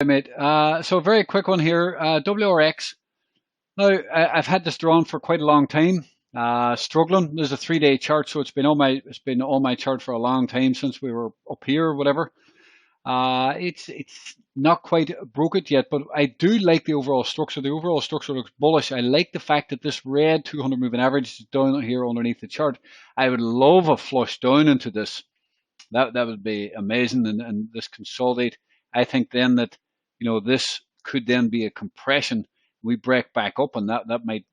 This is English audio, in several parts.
Hey, mate. So a very quick one here. WRX. Now, I've had this drawn for quite a long time. Struggling. There's a 3-day chart, so it's been on my chart for a long time since we were up here or whatever. It's not quite broke it yet, but I do like the overall structure. The overall structure looks bullish. I like the fact that this red 200 moving average is down here underneath the chart. I would love a flush down into this. That would be amazing, and this consolidate. I think then that this could then be a compression. We break back up, and that might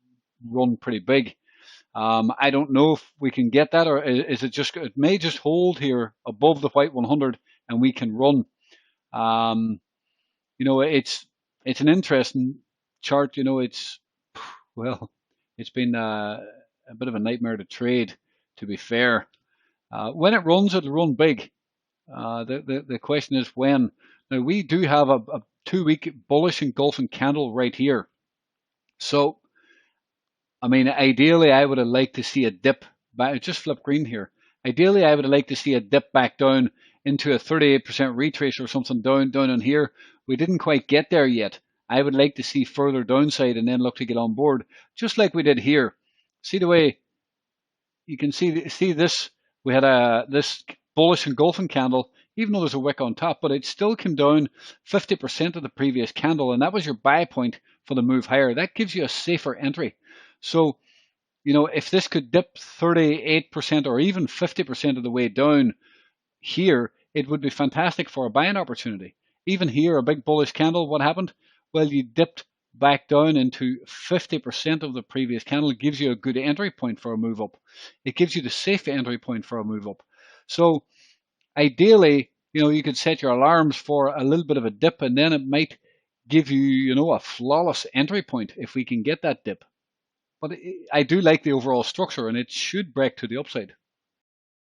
run pretty big. I don't know if we can get that, or is it just, it may just hold here above the white 100 and we can run. It's an interesting chart. Well, it's been a bit of a nightmare to trade, to be fair. When it runs, it'll run big. The question is when. Now, we do have a 2-week bullish engulfing candle right here. So, I mean, ideally, I would have liked to see a dip back. Just flip green here. Ideally, I would have liked to see a dip back down into a 38% retrace or something down on here. We didn't quite get there yet. I would like to see further downside and then look to get on board, just like we did here. See the way you can see this. We had this bullish engulfing candle, even though there's a wick on top, but it still came down 50% of the previous candle, and that was your buy point for the move higher. That gives you a safer entry. So, if this could dip 38% or even 50% of the way down here, it would be fantastic for a buying opportunity. Even here, a big bullish candle, what happened? Well, you dipped back down into 50% of the previous candle. It gives you a good entry point for a move up. It gives you the safe entry point for a move up. So ideally, you could set your alarms for a little bit of a dip, and then it might give you, a flawless entry point if we can get that dip. But I do like the overall structure, and it should break to the upside.